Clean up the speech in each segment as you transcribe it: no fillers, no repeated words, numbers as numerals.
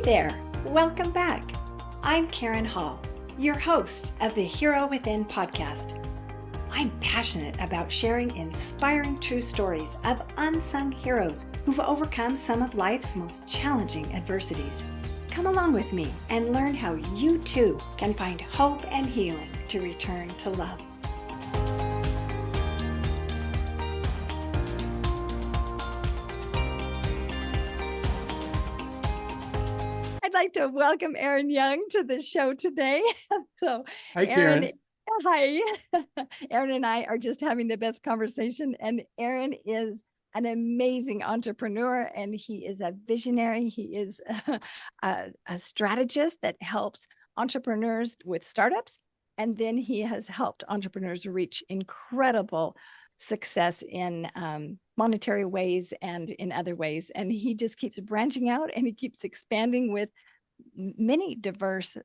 there, welcome back. I'm Karen Hall, your host of the Hero Within podcast. I'm passionate about sharing inspiring true stories of unsung heroes who've overcome some of life's most challenging adversities. Come along with me and learn how you too can find hope and healing to return to love. I'd like to welcome Aaron Young to the show today. Hi, Karen. Hi. Aaron and I are just having the best conversation, and Aaron is an amazing entrepreneur, and he is a visionary. He is a strategist that helps entrepreneurs with startups, and then he has helped entrepreneurs reach incredible success in monetary ways and in other ways. And he just keeps branching out, and he keeps expanding with many diverse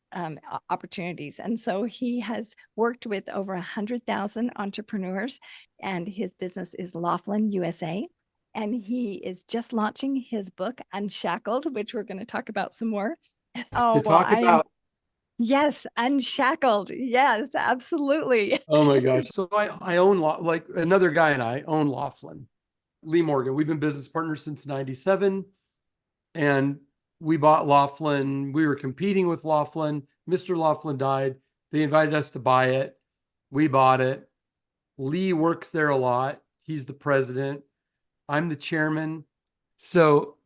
opportunities. And so he has worked with over 100,000 entrepreneurs, and his business is Laughlin USA. And he is just launching his book, Unshackled, which we're going to talk about some more. Yes, Unshackled. Yes, absolutely. Oh my gosh. So I own, like another guy and I own Laughlin, Lee Morgan. We've been business partners since 97. And we bought Laughlin. We were competing with Laughlin. Mr. Laughlin died. They invited us to buy it. We bought it. Lee works there a lot. He's the president. I'm the chairman. So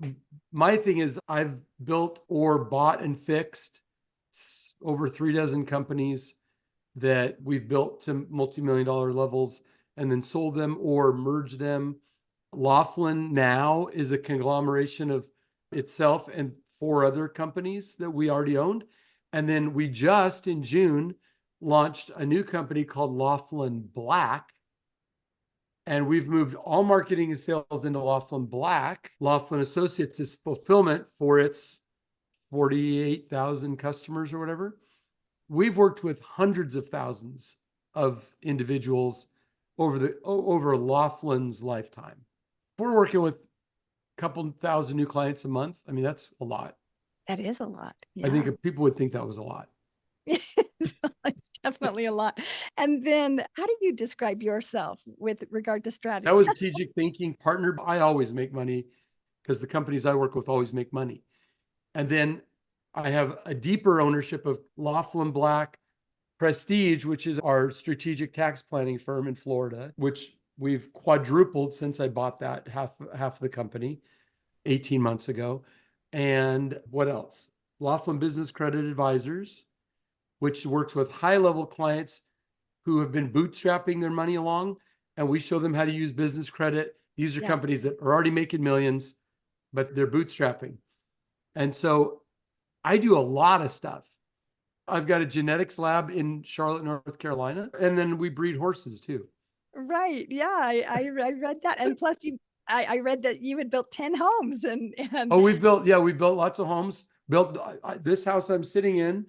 my thing is I've built or bought and fixed over 36 companies that we've built to multimillion-dollar levels and then sold them or merged them. Laughlin now is a conglomeration of itself and 4 other companies that we already owned. And then we just in June launched a new company called Laughlin Black. And we've moved all marketing and sales into Laughlin Black. Laughlin Associates is fulfillment for its 48,000 customers or whatever. We've worked with hundreds of thousands of individuals over Laughlin's lifetime. We're working with a couple thousand new clients a month. I mean, that's a lot. That is a lot. Yeah. I think people would think that was a lot. It's definitely a lot. And then how do you describe yourself with regard to strategy? That was strategic thinking, partner. I always make money because the companies I work with always make money. And then I have a deeper ownership of Laughlin Black Prestige, which is our strategic tax planning firm in Florida, which we've quadrupled since I bought that half the company 18 months ago. And what else? Laughlin Business Credit Advisors, which works with high-level clients who have been bootstrapping their money along, and we show them how to use business credit. These are companies that are already making millions, but they're bootstrapping. And so I do a lot of stuff. I've got a genetics lab in Charlotte, North Carolina, and then we breed horses too. Right. Yeah, I read that. And plus I read that you had built 10 homes and we built lots of homes. Built this house I'm sitting in,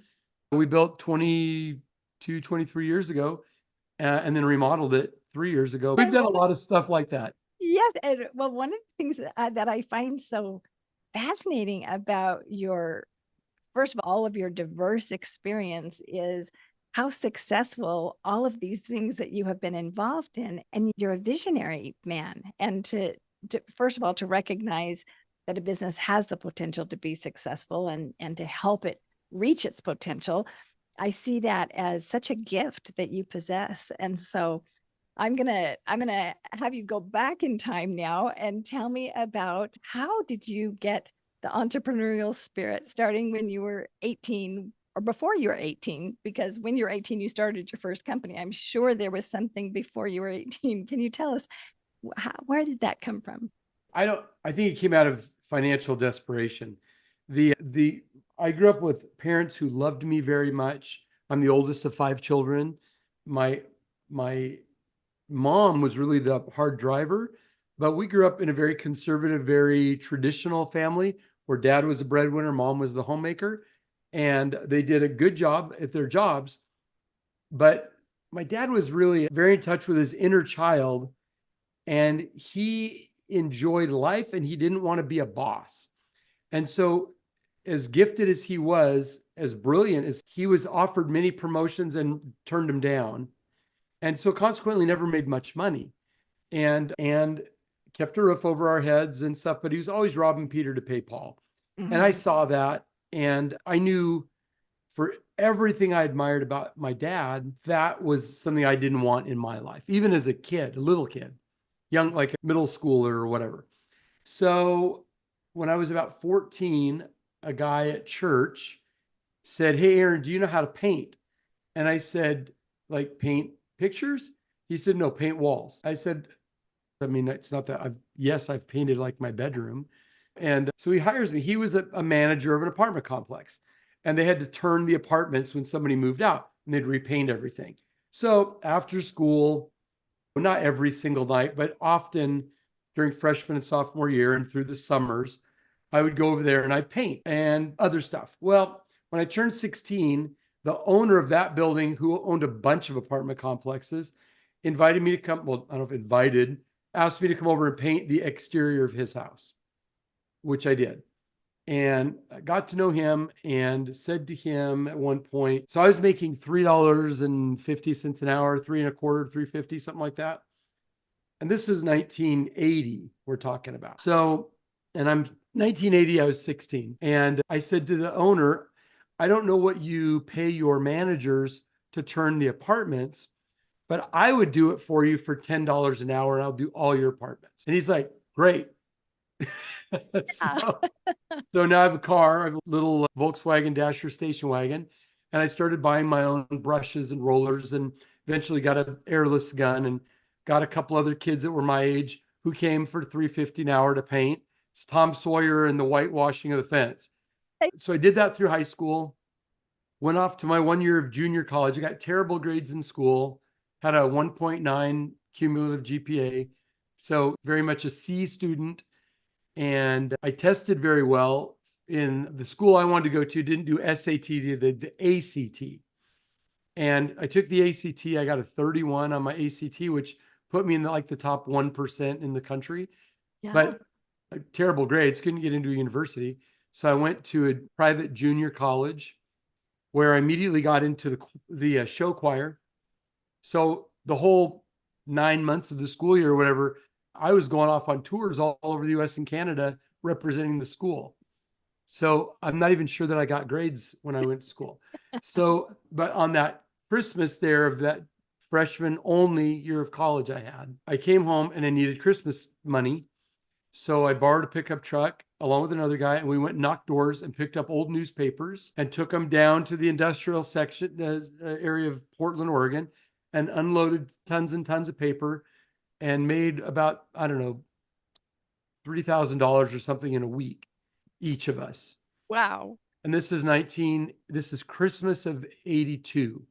we built 22, 23 years ago, and then remodeled it 3 years ago. We've done a lot of stuff like that. Yes. And well, one of the things that I find so fascinating about first of all of your diverse experience is how successful all of these things that you have been involved in. And you're a visionary man. And to first of all, to recognize that a business has the potential to be successful and to help it reach its potential. I see that as such a gift that you possess. And so I'm gonna have you go back in time now and tell me about how did you get the entrepreneurial spirit starting when you were 18 or before you were 18, because when you were 18, you started your first company. I'm sure there was something before you were 18. Can you tell us where did that come from? I think it came out of financial desperation. I grew up with parents who loved me very much. I'm the oldest of 5 children. My mom was really the hard driver, but we grew up in a very conservative, very traditional family where dad was a breadwinner, mom was the homemaker, and they did a good job at their jobs. But my dad was really very in touch with his inner child, and he enjoyed life and he didn't want to be a boss. And so as gifted as he was, as brilliant as he was, offered many promotions and turned them down. And so consequently never made much money and kept a roof over our heads and stuff, but he was always robbing Peter to pay Paul. And I saw that, and I knew for everything I admired about my dad, that was something I didn't want in my life, even as a kid, a little kid, young, like a middle schooler or whatever. So when I was about 14, a guy at church said, "Hey, Aaron, do you know how to paint?" And I said, "Like paint pictures?" He said, "No, paint walls." I said, "I mean, it's not that I've painted like my bedroom." And so he hires me. He was a manager of an apartment complex, and they had to turn the apartments when somebody moved out, and they'd repaint everything. So after school, not every single night, but often during freshman and sophomore year and through the summers, I would go over there and I'd paint and other stuff. Well, when I turned 16, the owner of that building, who owned a bunch of apartment complexes, invited me to come. Well, I don't know if invited, asked me to come over and paint the exterior of his house, which I did. And I got to know him and said to him at one point, so I was making $3.50 an hour, three and a quarter, 3.50, something like that. And this is 1980 we're talking about. So, and I'm 1980, I was 16. And I said to the owner, "I don't know what you pay your managers to turn the apartments, but I would do it for you for $10 an hour and I'll do all your apartments." And he's like, "Great." So now I have a car, I have a little Volkswagen Dasher station wagon, and I started buying my own brushes and rollers, and eventually got an airless gun and got a couple other kids that were my age who came for $3.50 an hour to paint. It's Tom Sawyer and the whitewashing of the fence. So I did that through high school, went off to my 1 year of junior college. I got terrible grades in school, had a 1.9 cumulative GPA. So very much a C student. And I tested very well in the school I wanted to go to, didn't do SAT, the ACT. And I took the ACT, I got a 31 on my ACT, which put me in the top 1% in the country. Yeah. But terrible grades, couldn't get into a university. So I went to a private junior college where I immediately got into the show choir. So the whole 9 months of the school year or whatever, I was going off on tours all over the US and Canada representing the school. So I'm not even sure that I got grades when I went to school. So, but on that Christmas there of that freshman only year of college I came home and I needed Christmas money. So I borrowed a pickup truck along with another guy, and we went and knocked doors and picked up old newspapers and took them down to the industrial section area of Portland, Oregon, and unloaded tons and tons of paper and made about, I don't know, $3,000 or something in a week, each of us. Wow. And this is Christmas of 82.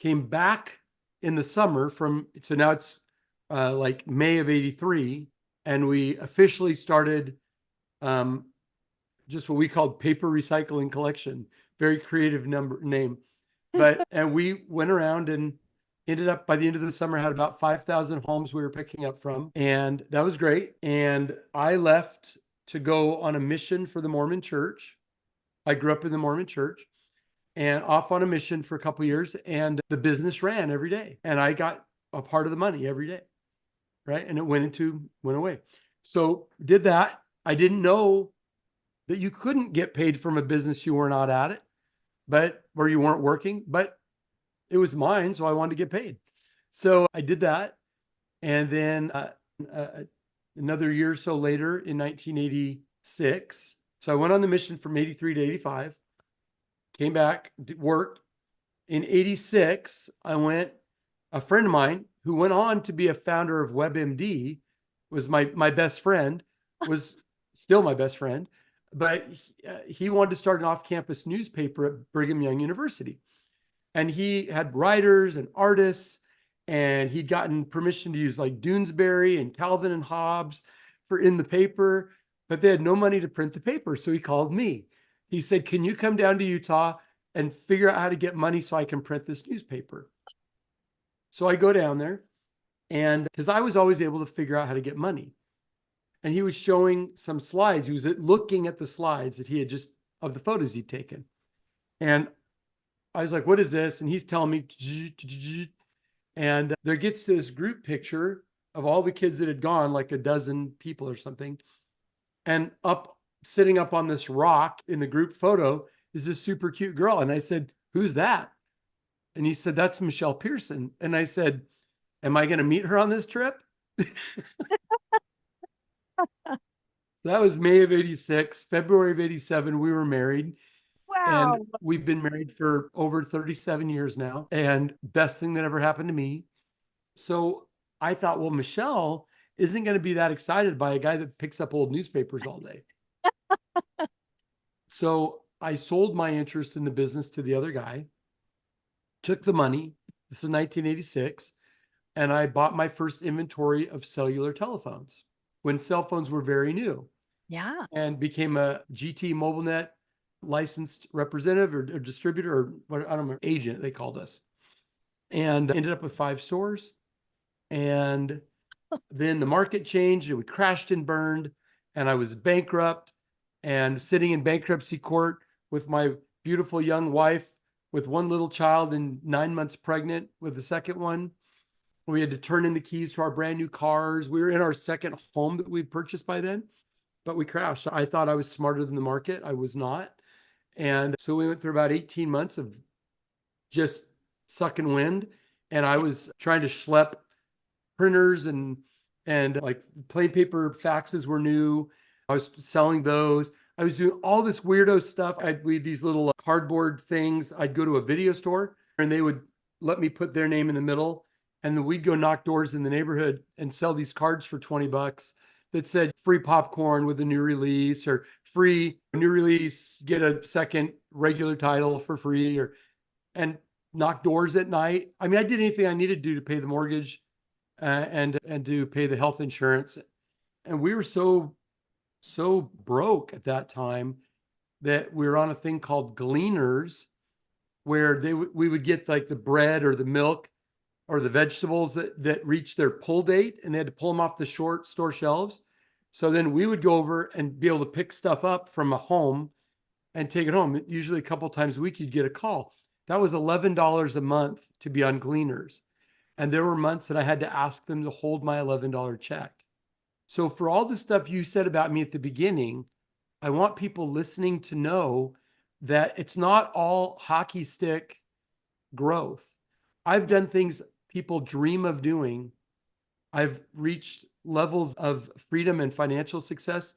Came back in the summer so now it's like May of 83. And we officially started just what we called paper recycling collection. Very creative name. And we went around and ended up by the end of the summer had about 5,000 homes we were picking up from. And that was great. And I left to go on a mission for the Mormon church. I grew up in the Mormon church and off on a mission for a couple of years, and the business ran every day. And I got a part of the money every day. Right. And it went away. So did that. I didn't know that you couldn't get paid from a business you were not at it, or you weren't working, but it was mine. So I wanted to get paid. So I did that. And then another year or so later in 1986. So I went on the mission from 83 to 85, came back, worked. In 86, a friend of mine who went on to be a founder of WebMD was my best friend, was still my best friend, but he wanted to start an off-campus newspaper at Brigham Young University. And he had writers and artists, and he'd gotten permission to use like Doonesbury and Calvin and Hobbes in the paper, but they had no money to print the paper. So he called me. He said, "Can you come down to Utah and figure out how to get money so I can print this newspaper?" So I go down there, and because I was always able to figure out how to get money. And he was showing some slides. He was looking at the slides that he had just of the photos he'd taken. And I was like, what is this? And he's telling me, and there gets to this group picture of all the kids that had gone, like a dozen people or something. And sitting up on this rock in the group photo is this super cute girl. And I said, who's that? And he said, that's Michelle Pearson. And I said, am I going to meet her on this trip? So that was May of 86. February of 87, we were married. And Wow. we've been married for over 37 years now. And best thing that ever happened to me. So I thought, well, Michelle isn't going to be that excited by a guy that picks up old newspapers all day. So I sold my interest in the business to the other guy, took the money. This is 1986. And I bought my first inventory of cellular telephones when cell phones were very new. Yeah. And became a GT MobileNet licensed representative or distributor or what, I don't know, agent, they called us. And ended up with 5 stores. And then the market changed and we crashed and burned. And I was bankrupt and sitting in bankruptcy court with my beautiful young wife with one little child and 9 months pregnant with the second one. We had to turn in the keys to our brand new cars. We were in our second home that we'd purchased by then, but we crashed. I thought I was smarter than the market. I was not. And so we went through about 18 months of just sucking wind. And I was trying to schlep printers and like plain paper faxes were new. I was selling those. I was doing all this weirdo stuff. We had these little cardboard things. I'd go to a video store and they would let me put their name in the middle. And then we'd go knock doors in the neighborhood and sell these cards for $20 that said free popcorn with a new release or free new release, get a second regular title for free, and knock doors at night. I mean, I did anything I needed to do to pay the mortgage and to pay the health insurance. And we were so broke at that time that we were on a thing called Gleaners, where we would get like the bread or the milk or the vegetables that reached their pull date and they had to pull them off the store shelves. So then we would go over and be able to pick stuff up from a home and take it home. Usually a couple times a week, you'd get a call. That was $11 a month to be on Gleaners. And there were months that I had to ask them to hold my $11 check. So for all the stuff you said about me at the beginning, I want people listening to know that it's not all hockey stick growth. I've done things people dream of doing. I've reached levels of freedom and financial success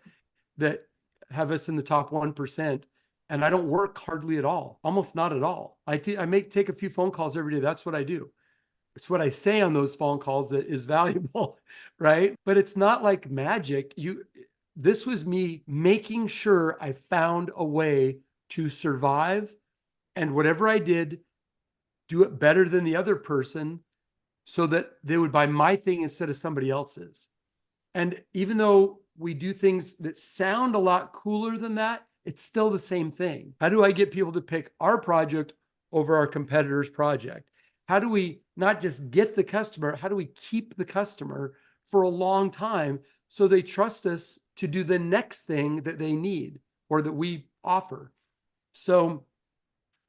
that have us in the top 1%. And I don't work hardly at all, almost not at all. I take a few phone calls every day. That's what I do. It's what I say on those phone calls that is valuable, right? But it's not like magic. This was me making sure I found a way to survive, and whatever I did, do it better than the other person so that they would buy my thing instead of somebody else's. And even though we do things that sound a lot cooler than that, it's still the same thing. How do I get people to pick our project over our competitor's project? How do we not just get the customer, how do we keep the customer for a long time so they trust us to do the next thing that they need or that we offer? So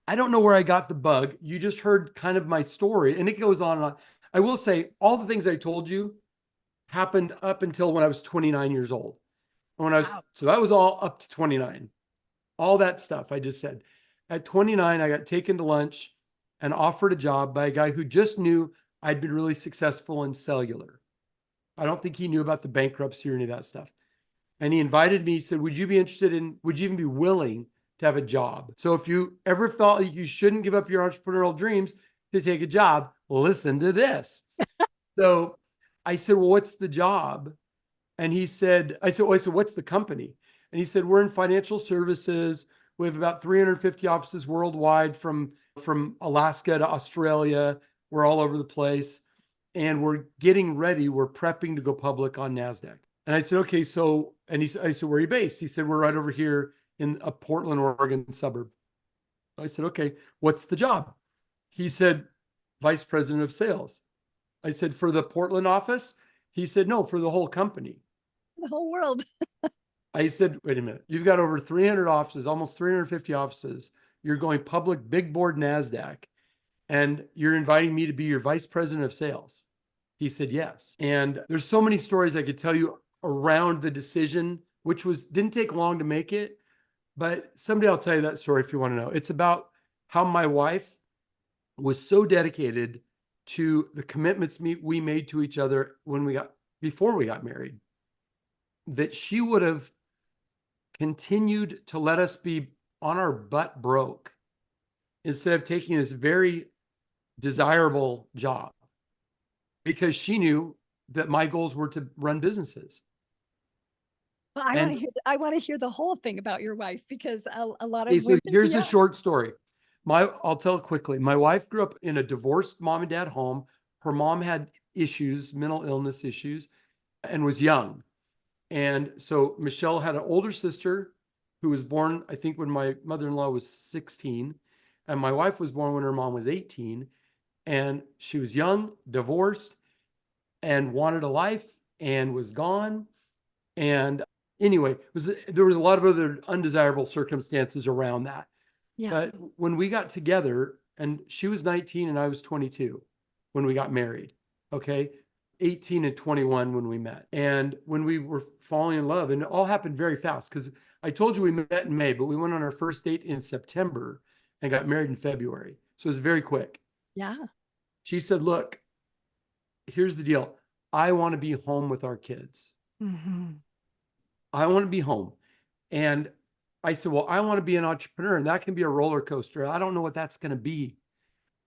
I don't know where I got the bug. You just heard kind of my story, and it goes on and on. I will say all the things I told you happened up until when I was 29 years old. Wow. So that was all up to 29. All that stuff I just said. At 29, I got taken to lunch and offered a job by a guy who just knew I'd been really successful in cellular. I don't think he knew about the bankruptcy or any of that stuff. And he invited me, he said, would you even be willing to have a job? So if you ever felt like you shouldn't give up your entrepreneurial dreams to take a job, listen to this. So I said, well, what's the job? And I said, what's the company? And he said, we're in financial services. We have about 350 offices worldwide from Alaska to Australia. We're all over the place. And we're getting ready. We're prepping to go public on NASDAQ. And I said, okay, so, I said, where are you based? He said, we're right over here in a Portland, Oregon suburb. I said, okay, what's the job? He said, vice president of sales. I said, for the Portland office? He said, no, for the whole company. The whole world. I said, wait a minute, you've got over 300 offices, almost 350 offices. You're going public, big board NASDAQ, and you're inviting me to be your vice president of sales. He said, yes. And there's so many stories I could tell you around the decision, which didn't take long to make it, but someday I'll tell you that story if you want to know. It's about how my wife was so dedicated to the commitments we made to each other before we got married, that she would have continued to let us be on our butt broke instead of taking this very desirable job, because she knew that my goals were to run businesses. Well, And I want to hear the whole thing about your wife, because a lot okay, of so women, here's the yeah, short story. I'll tell it quickly. My wife grew up in a divorced mom and dad home. Her mom had issues, mental illness issues, and was young. And so Michelle had an older sister who was born, I think, when my mother-in-law was 16, and my wife was born when her mom was 18. And she was young, divorced, and wanted a life, and was gone. And anyway, there was a lot of other undesirable circumstances around that. yeah, But when we got together, and she was 19 and I was 22 when we got married, okay? 18 and 21 when we met. And when we were falling in love, and it all happened very fast, because I told you we met in May, but we went on our first date in September and got married in February. So it was very quick. yeah. She said, look, here's the deal. I want to be home with our kids. Hmm. I want to be home. And I said, well, I want to be an entrepreneur, and that can be a roller coaster. I don't know what that's going to be.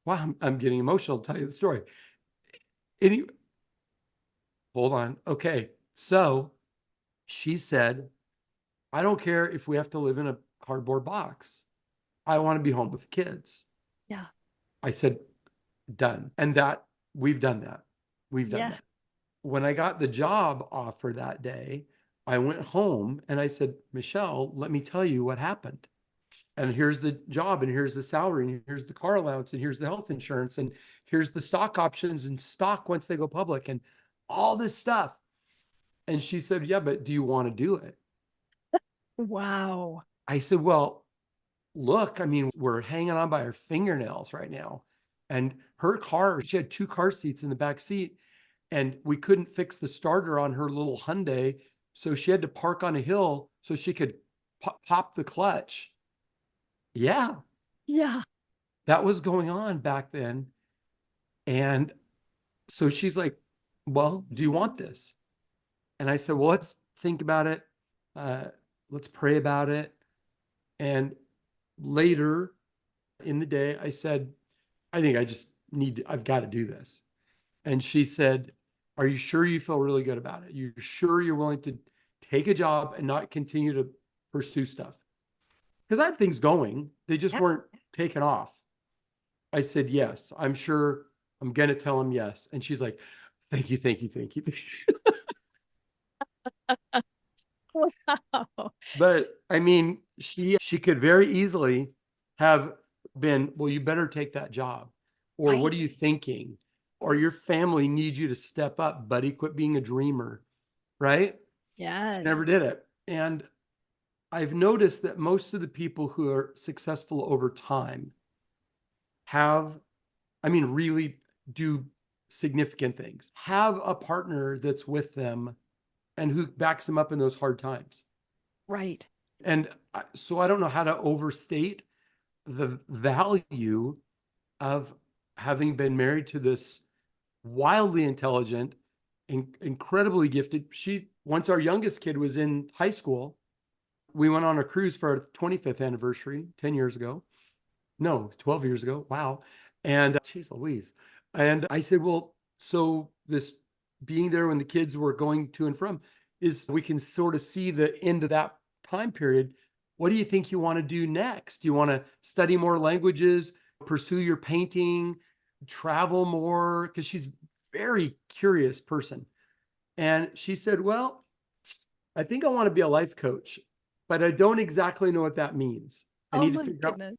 Wow, I'm getting emotional to tell you the story. Anyway, hold on. Okay. So she said, I don't care if we have to live in a cardboard box. I want to be home with the kids. Yeah, I said, done. And we've done that. We've done yeah, that. When I got the job offer that day, I went home and I said, Michelle, let me tell you what happened. And here's the job, and here's the salary, and here's the car allowance, and here's the health insurance, and here's the stock options and stock once they go public, and all this stuff. And she said, yeah, but do you want to do it? wow, I said, well, look, I mean, we're hanging on by our fingernails right now. And her car, she had two car seats in the back seat, and we couldn't fix the starter on her little Hyundai. So she had to park on a hill so she could pop the clutch. Yeah, yeah, that was going on back then. And so she's like, well, do you want this? And I said, well, let's think about it. Uh, let's pray about it. And later in the day, I said, I think I've got to do this. And she said, are you sure you feel really good about it? You're sure you're willing to take a job and not continue to pursue stuff? Because I had things going, they just yeah. weren't taken off. I said, yes, I'm sure. I'm going to tell him yes. And she's like, thank you, thank you, thank you. Wow. But I mean, she could very easily have been, well, you better take that job. Or what Right. are you thinking? Or your family needs you to step up, buddy. Quit being a dreamer. Right? She never Yes. did it. And I've noticed that most of the people who are successful over time really do significant things, have a partner that's with them and who backs them up in those hard times. Right. And so I don't know how to overstate the value of having been married to this wildly intelligent, incredibly gifted. Once our youngest kid was in high school, we went on a cruise for our 25th anniversary 10 years ago. No, 12 years ago. Wow. And geez Louise. And I said, well, so this being there when the kids were going to and from is we can sort of see the end of that time period. What do you think you want to do next? Do you want to study more languages, pursue your painting, travel more? Because she's a very curious person. And she said, well, I think I want to be a life coach, but I don't exactly know what that means. I Oh need to my figure out. goodness.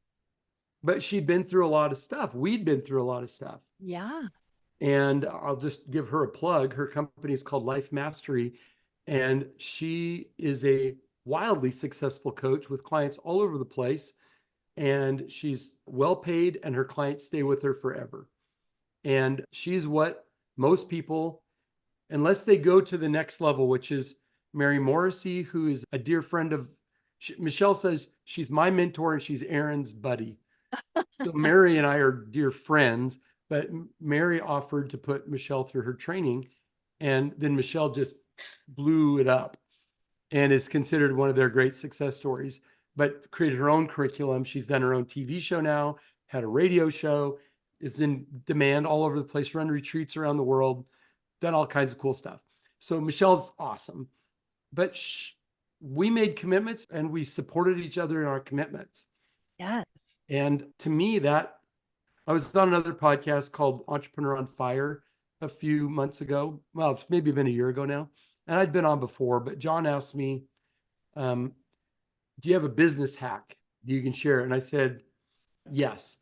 But she'd been through a lot of stuff. We'd been through a lot of stuff. Yeah. And I'll just give her a plug. Her company is called Life Mastery. And she is a wildly successful coach with clients all over the place. And she's well paid, and her clients stay with her forever. And she's what most people, unless they go to the next level, which is Mary Morrissey, who is a dear friend of Michelle, says she's my mentor and she's Aaron's buddy. So Mary and I are dear friends, but Mary offered to put Michelle through her training, and then Michelle just blew it up and is considered one of their great success stories, but created her own curriculum. She's done her own TV show now, had a radio show, is in demand all over the place, run retreats around the world, done all kinds of cool stuff. So Michelle's awesome, but we made commitments and we supported each other in our commitments. Yes. And to me, that I was on another podcast called Entrepreneur on Fire a few months ago. Well, it's maybe been a year ago now. And I'd been on before, but John asked me, do you have a business hack that you can share? And I said, yes.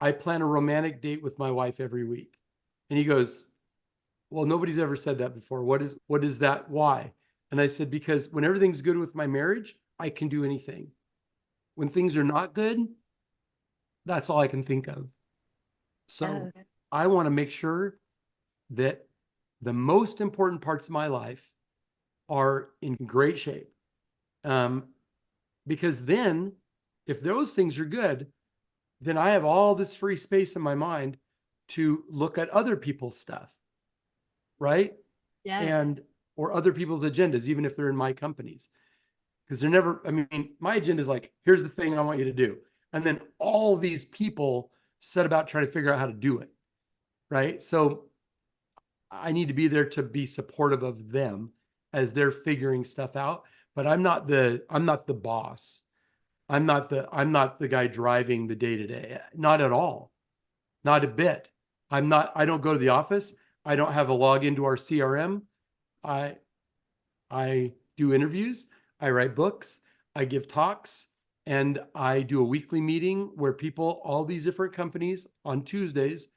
I plan a romantic date with my wife every week. And he goes, well, nobody's ever said that before. What is that? Why? And I said, because when everything's good with my marriage, I can do anything. When things are not good, that's all I can think of. So I want to make sure that the most important parts of my life are in great shape. Because then if those things are good, then I have all this free space in my mind to look at other people's stuff, right? Yeah. And or other people's agendas, even if they're in my companies. Because they're never, I mean, my agenda is like, here's the thing I want you to do. And then all these people set about trying to figure out how to do it, right? So I need to be there to be supportive of them as they're figuring stuff out. But I'm not the boss. I'm not the guy driving the day to day. Not at all. Not a bit. I don't go to the office. I don't have a login to our CRM. I do interviews. I write books. I give talks, and I do a weekly meeting where people, all these different companies on Tuesdays,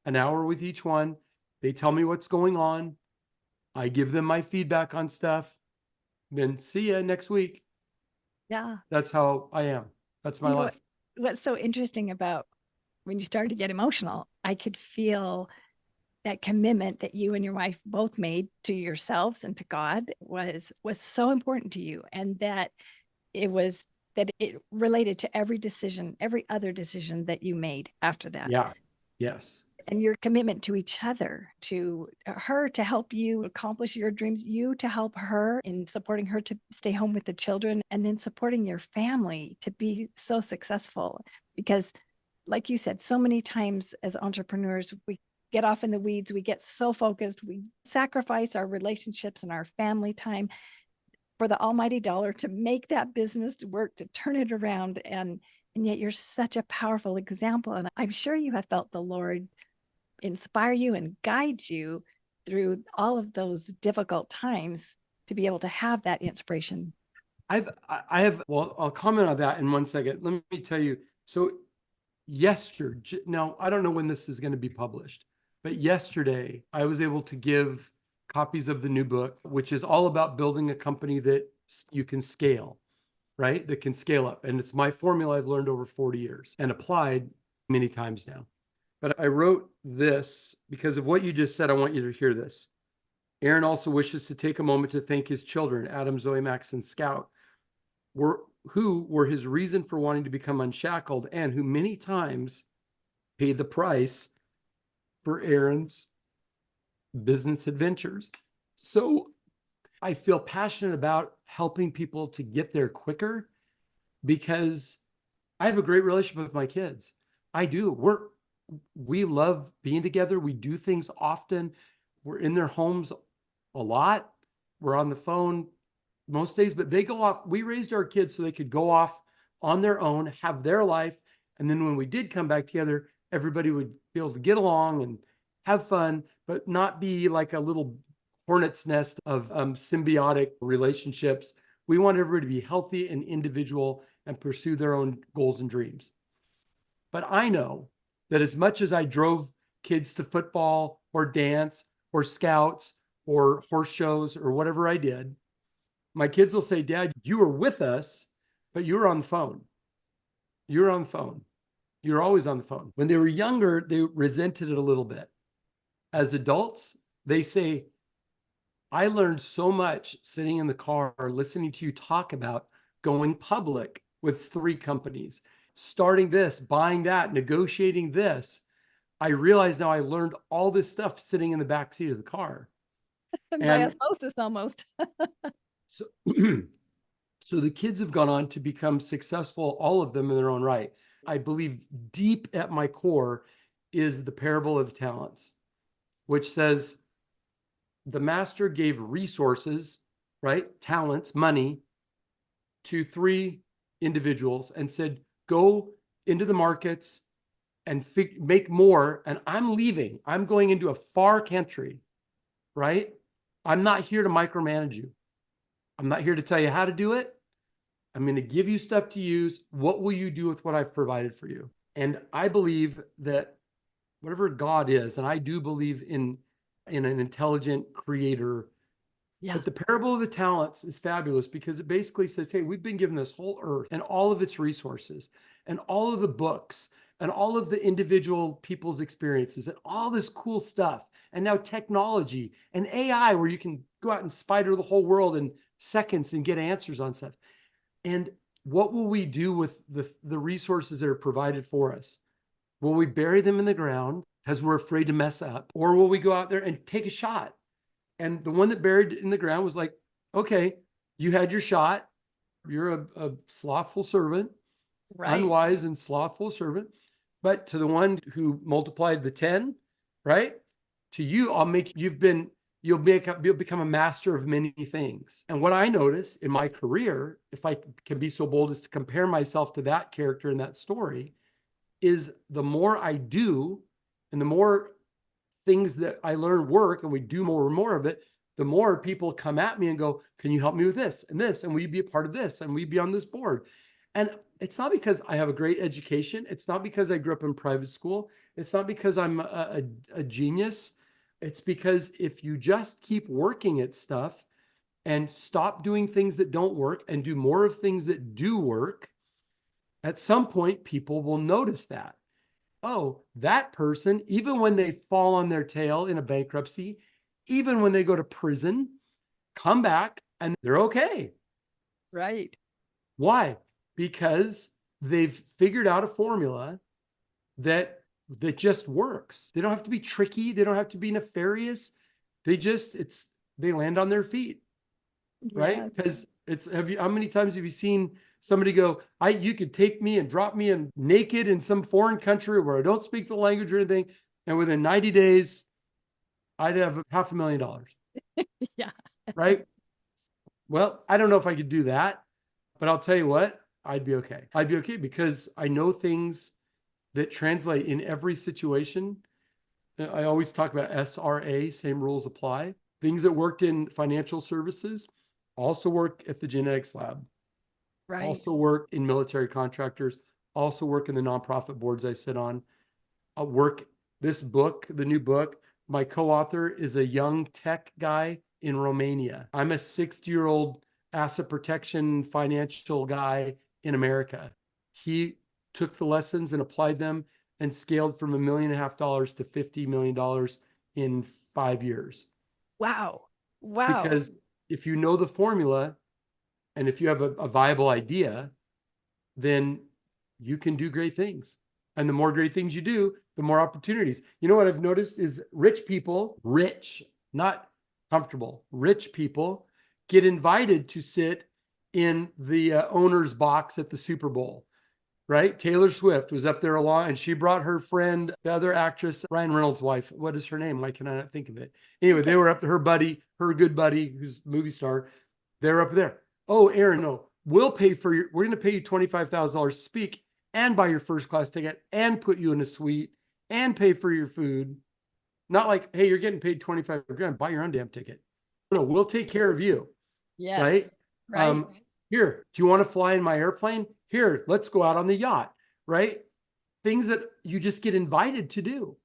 an hour with each one. They tell me what's going on. I give them my feedback on stuff. Then see ya next week. Yeah. That's how I am. That's my life. What's so interesting about when you started to get emotional, I could feel that commitment that you and your wife both made to yourselves and to God was so important to you. And that it related to every decision, every other decision that you made after that. Yeah. Yes. And your commitment to each other, to her to help you accomplish your dreams, you to help her in supporting her to stay home with the children, and then supporting your family to be so successful. Because like you said, so many times as entrepreneurs, we get off in the weeds, we get so focused, we sacrifice our relationships and our family time for the almighty dollar to make that business to work, to turn it around. And yet you're such a powerful example. And I'm sure you have felt the Lord inspire you and guide you through all of those difficult times to be able to have that inspiration. Well, I'll comment on that in 1 second. Let me tell you. So yesterday, now I don't know when this is going to be published, but yesterday I was able to give copies of the new book, which is all about building a company that you can scale, right? That can scale up. And it's my formula I've learned over 40 years and applied many times now. But I wrote this because of what you just said. I want you to hear this. Aaron also wishes to take a moment to thank his children, Adam, Zoe, Max, and Scout, who were his reason for wanting to become unshackled and who many times paid the price for Aaron's business adventures. So I feel passionate about helping people to get there quicker because I have a great relationship with my kids. I do. We love being together. We do things often. We're in their homes a lot. We're on the phone most days, but they go off. We raised our kids so they could go off on their own, have their life. And then when we did come back together, everybody would be able to get along and have fun, but not be like a little hornet's nest of symbiotic relationships. We want everybody to be healthy and individual and pursue their own goals and dreams. But I know that as much as I drove kids to football or dance or scouts or horse shows or whatever I did, My kids will say, Dad, you were with us, but you were on the phone. You were on the phone. You're always on the phone. When they were younger, they resented it a little bit. As adults, they say, I learned so much sitting in the car, listening to you talk about going public with 3 companies, starting this, buying that, negotiating this. I realize now I learned all this stuff sitting in the back seat of the car. By And osmosis almost. so, so the kids have gone on to become successful, all of them in their own right. I believe deep at my core is the parable of the talents, which says the master gave resources, right? Talents, money to 3 individuals and said, go into the markets and make more. And I'm leaving. I'm going into a far country, right? I'm not here to micromanage you. I'm not here to tell you how to do it. I'm going to give you stuff to use. What will you do with what I've provided for you? And I believe that whatever God is, and I do believe in an intelligent creator, Yeah. but the parable of the talents is fabulous because it basically says, hey, we've been given this whole earth and all of its resources and all of the books and all of the individual people's experiences and all this cool stuff. And now technology and AI, where you can go out and spider the whole world in seconds and get answers on stuff. And what will we do with the resources that are provided for us? Will we bury them in the ground because we're afraid to mess up? Or will we go out there and take a shot? And the one that buried in the ground was like, okay, you had your shot. You're a slothful servant, Right. unwise and slothful servant. But to the one who multiplied the 10, right? To you, you'll become a master of many things. And what I notice in my career, if I can be so bold as to compare myself to that character in that story, is the more I do and the more things that I learn work and we do more and more of it, the more people come at me and go, can you help me with this and this? And will you be a part of this? And will you be on this board? And it's not because I have a great education. It's not because I grew up in private school. It's not because I'm a genius. It's because if you just keep working at stuff and stop doing things that don't work and do more of things that do work, at some point, people will notice that. Oh, that person, even when they fall on their tail in a bankruptcy, even when they go to prison, come back and they're okay. Right. Why? Because they've figured out a formula that just works. They don't have to be tricky. They don't have to be nefarious. They land on their feet, right? Yes. Because how many times have you seen somebody go, you could take me and drop me in naked in some foreign country where I don't speak the language or anything, and within 90 days, I'd have $500,000. Yeah. Right? Well, I don't know if I could do that, but I'll tell you what, I'd be okay. I'd be okay because I know things that translate in every situation. I always talk about SRA, same rules apply. Things that worked in financial services also work at the genetics lab. Right. Also work in military contractors, also work in the nonprofit boards I sit on. I'll work this book, the new book. My co-author is a young tech guy in Romania. I'm a 60-year-old asset protection financial guy in America. He took the lessons and applied them and scaled from $1.5 million to $50 million in 5 years. Wow. Wow. Because if you know the formula, and if you have a viable idea, then you can do great things. And the more great things you do, the more opportunities. You know what I've noticed is rich people, not comfortable, rich people get invited to sit in the owner's box at the Super Bowl, right? Taylor Swift was up there along, and she brought her friend, the other actress, Ryan Reynolds' wife. What is her name? Why can I not think of it? Anyway, they were up to her good buddy, who's a movie star. They're up there. Oh, Aaron, no, we're going to pay you $25,000 to speak and buy your first class ticket and put you in a suite and pay for your food. Not like, hey, you're getting paid 25 grand, buy your own damn ticket. No, we'll take care of you. Yes. Right? Right. Here, do you want to fly in my airplane? Here, let's go out on the yacht, right? Things that you just get invited to do.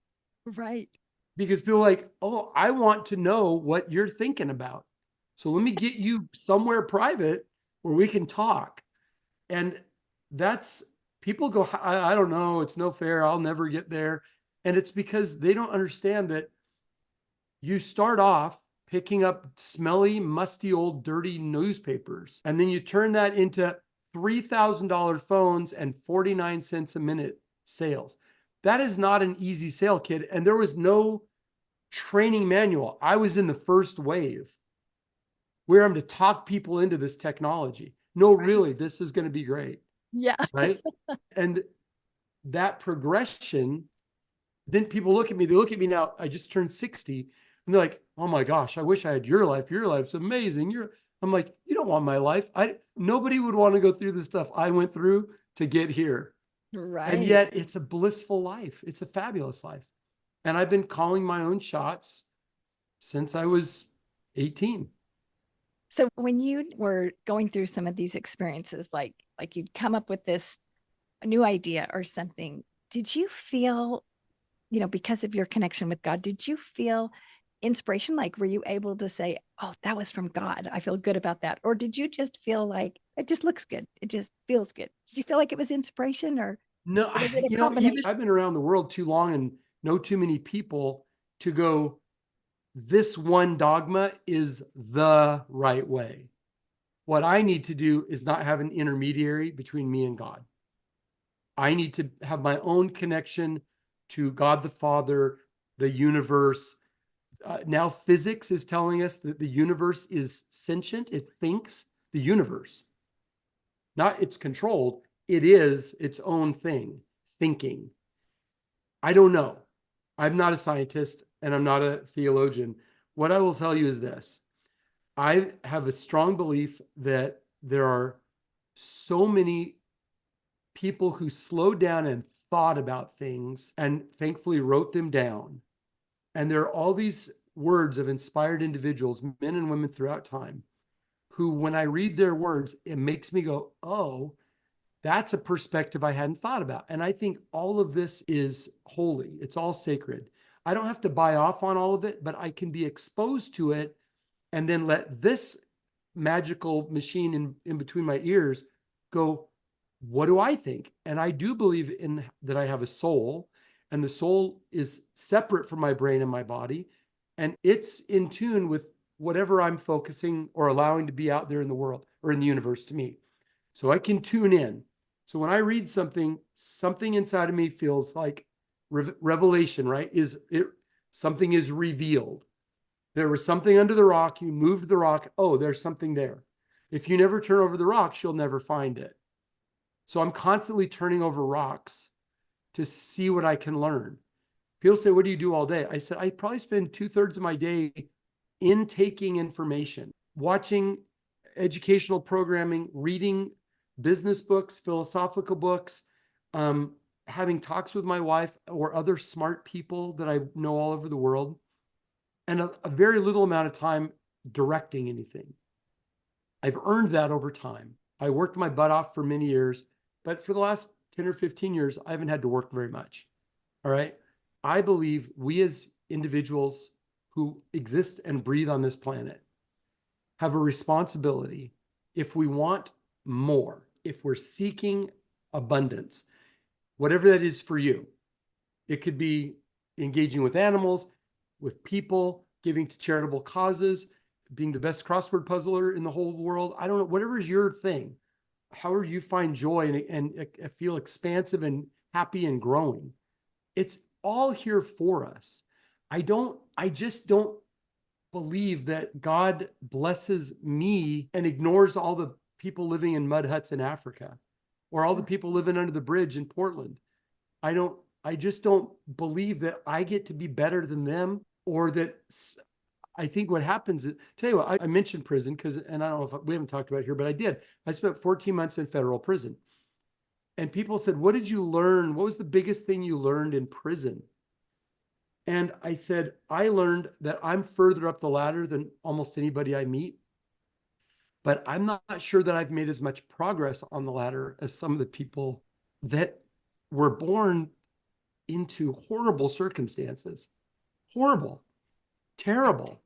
Right. Because people are like, oh, I want to know what you're thinking about. So let me get you somewhere private where we can talk. And that's, people go, I don't know, it's no fair, I'll never get there. And it's because they don't understand that you start off picking up smelly, musty, old, dirty newspapers, and then you turn that into $3,000 phones and 49 cents a minute sales. That is not an easy sale, kid. And there was no training manual. I was in the first wave where I'm to talk people into this technology. No, really, this is going to be great. Yeah. Right. And that progression, then people look at me, they look at me now, I just turned 60, and they're like, oh my gosh, I wish I had your life. Your life's amazing. I'm like, you don't want my life. Nobody would want to go through the stuff I went through to get here. Right. And yet it's a blissful life. It's a fabulous life. And I've been calling my own shots since I was 18. So when you were going through some of these experiences, like you'd come up with this new idea or something, did you feel, because of your connection with God, did you feel inspiration? Like, were you able to say, oh, that was from God, I feel good about that? Or did you just feel like it just looks good, it just feels good? Did you feel like it was inspiration, or No, was it a even combination? I've been around the world too long and know too many people to go, this one dogma is the right way. What I need to do is not have an intermediary between me and God. I need to have my own connection to God the Father, the universe. Now physics is telling us that the universe is sentient. It thinks, the universe. Not it's controlled. It is its own thing, thinking. I don't know. I'm not a scientist and I'm not a theologian. What I will tell you is this. I have a strong belief that there are so many people who slowed down and thought about things and thankfully wrote them down. And there are all these words of inspired individuals, men and women throughout time, who, when I read their words, it makes me go, oh, that's a perspective I hadn't thought about. And I think all of this is holy. It's all sacred. I don't have to buy off on all of it, but I can be exposed to it and then let this magical machine in between my ears go, what do I think? And I do believe in that I have a soul, and the soul is separate from my brain and my body, and it's in tune with whatever I'm focusing or allowing to be out there in the world or in the universe to me. So I can tune in. So when I read something, something inside of me feels like revelation, right? Something is revealed. There was something under the rock. You moved the rock. Oh, there's something there. If you never turn over the rocks, you'll never find it. So I'm constantly turning over rocks to see what I can learn. People say, what do you do all day? I said, I probably spend 2/3 of my day intaking information, watching educational programming, reading business books, philosophical books, having talks with my wife or other smart people that I know all over the world, and a very little amount of time directing anything. I've earned that over time. I worked my butt off for many years, but for the last 10 or 15 years, I haven't had to work very much. All right. I believe we as individuals who exist and breathe on this planet have a responsibility, if we want more, if we're seeking abundance, whatever that is for you. It could be engaging with animals, with people, giving to charitable causes, being the best crossword puzzler in the whole world. I don't know, whatever is your thing, however you find joy and feel expansive and happy and growing. It's all here for us. I just don't believe that God blesses me and ignores all the people living in mud huts in Africa or all the people living under the bridge in Portland. I just don't believe that I get to be better than them, or that I think what happens is, tell you what, I mentioned prison and I don't know if we haven't talked about it here, but I did. I spent 14 months in federal prison. And people said, what did you learn? What was the biggest thing you learned in prison? And I said, I learned that I'm further up the ladder than almost anybody I meet, but I'm not sure that I've made as much progress on the ladder as some of the people that were born into horrible circumstances. Horrible, terrible.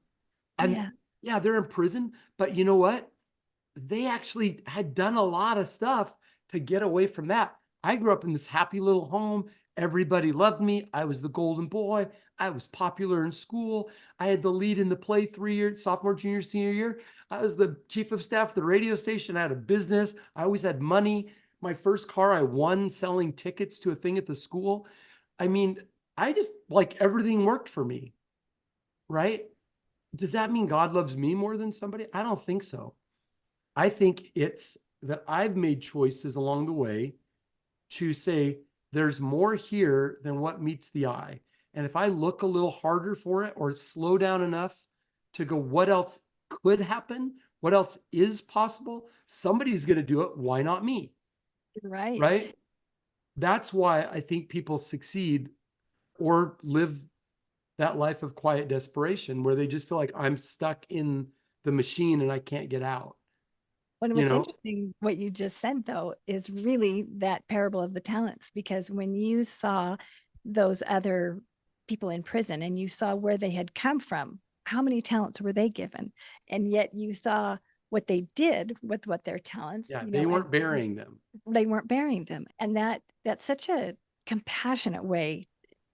And Yeah. Yeah, they're in prison, but you know what? They actually had done a lot of stuff to get away from that. I grew up in this happy little home. Everybody loved me. I was the golden boy. I was popular in school. I had the lead in the play 3 years, sophomore, junior, senior year. I was the chief of staff at the radio station. I had a business. I always had money. My first car, I won selling tickets to a thing at the school. I mean, I just like everything worked for me, right? Does that mean God loves me more than somebody? I don't think so. I think it's that I've made choices along the way to say there's more here than what meets the eye. And if I look a little harder for it or slow down enough to go, what else could happen? What else is possible? Somebody's going to do it. Why not me? Right. Right. That's why I think people succeed or live that life of quiet desperation where they just feel like I'm stuck in the machine and I can't get out. Well, You what's know, interesting, what you just said, though, is really that parable of the talents, because when you saw those other people in prison and you saw where they had come from, how many talents were they given? And yet you saw what they did with what their talents, yeah, you they know, and weren't burying them. they weren't burying them. And that's such a compassionate way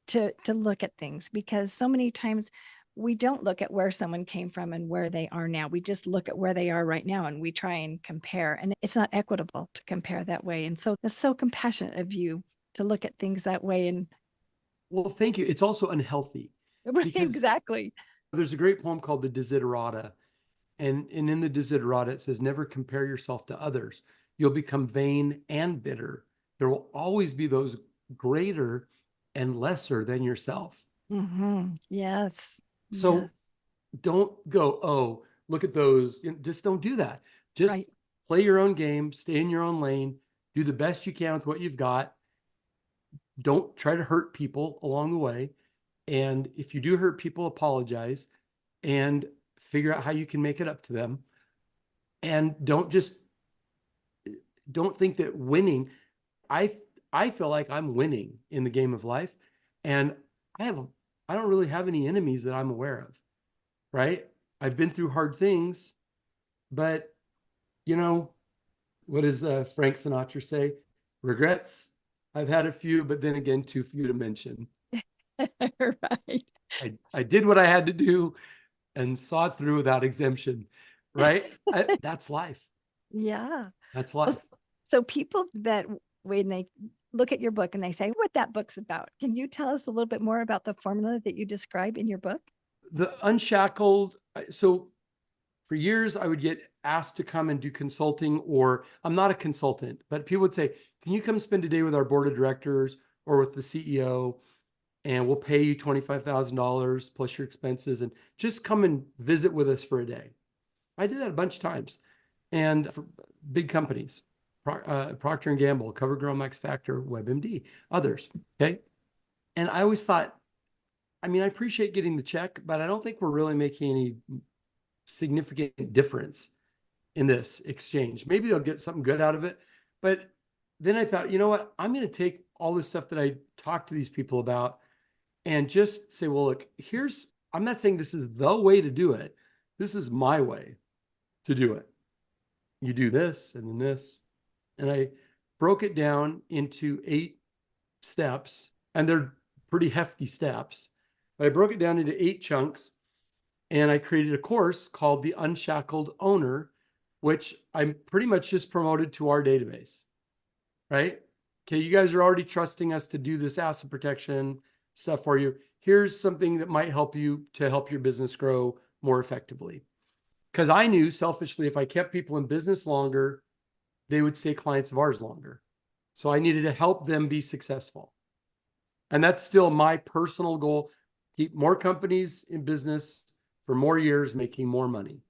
to look at things, because so many times we don't look at where someone came from and where they are now. We just look at where they are right now and we try and compare, and it's not equitable to compare that way. And so that's so compassionate of you to look at things that way. And Well, thank you. It's also unhealthy because exactly. there's a great poem called the Desiderata. And in the Desiderata, it says, never compare yourself to others. You'll become vain and bitter. There will always be those greater and lesser than yourself. Yes. Yes. So don't go, oh, look at those. Just don't do that. Just Right. play your own game, stay in your own lane, do the best you can with what you've got. Don't try to hurt people along the way. And if you do hurt people, apologize and figure out how you can make it up to them. And don't think that winning, I I feel like I'm winning in the game of life. And I have I don't really have any enemies that I'm aware of, right? I've been through hard things, but you know, what does Frank Sinatra say? Regrets. I've had a few, but then again, too few to mention. Right. I did what I had to do and saw it through without exemption, right? That's life. Yeah. That's Well, life. so people that when they look at your book and they say what that book's about, can you tell us a little bit more about the formula that you describe in your book? The Unshackled. So for years, I would get asked to come and do consulting, or I'm not a consultant, but people would say, can you come spend a day with our board of directors or with the CEO? And we'll pay you $25,000 plus your expenses and just come and visit with us for a day. I did that a bunch of times. And for big companies, Procter and Gamble, CoverGirl, Max Factor, WebMD, others. Okay. And I always thought, I mean, I appreciate getting the check, but I don't think we're really making any significant difference in this exchange. Maybe they'll get something good out of it. But then I thought, you know what? I'm going to take all this stuff that I talked to these people about and just say, well, look, I'm not saying this is the way to do it. This is my way to do it. You do this and then this. And I broke it down into 8 steps, and they're pretty hefty steps. But I broke it down into 8 chunks, and I created a course called the Unshackled Owner, which I'm pretty much just promoted to our database, right? Okay, you guys are already trusting us to do this asset protection stuff for you. Here's something that might help you to help your business grow more effectively. Because I knew selfishly, if I kept people in business longer, they would stay clients of ours longer. So I needed to help them be successful. And that's still my personal goal: keep more companies in business for more years, making more money.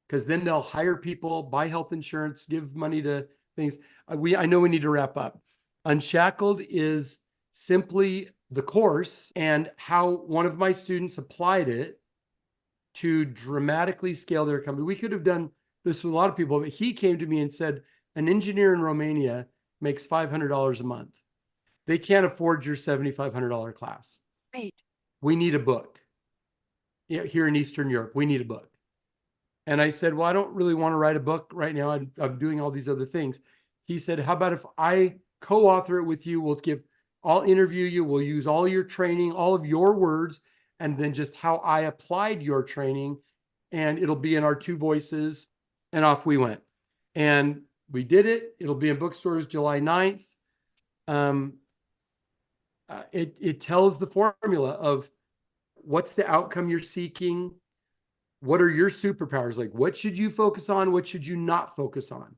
Because then they'll hire people, buy health insurance, give money to things. I know we need to wrap up. Unshackled is simply the course and how one of my students applied it to dramatically scale their company. We could have done this with a lot of people, but he came to me and said, an engineer in Romania makes $500 a month. They can't afford your $7,500 class. Right. We need a book. Here in Eastern Europe, we need a book. And I said, well, I don't really want to write a book right now. I'm doing all these other things. He said, how about if I co-author it with you? I'll interview you. We'll use all your training, all of your words, and then just how I applied your training. And it'll be in our two voices. And off we went. And we did it. It'll be in bookstores July 9th. It tells the formula of what's the outcome you're seeking. What are your superpowers? Like, what should you focus on? What should you not focus on?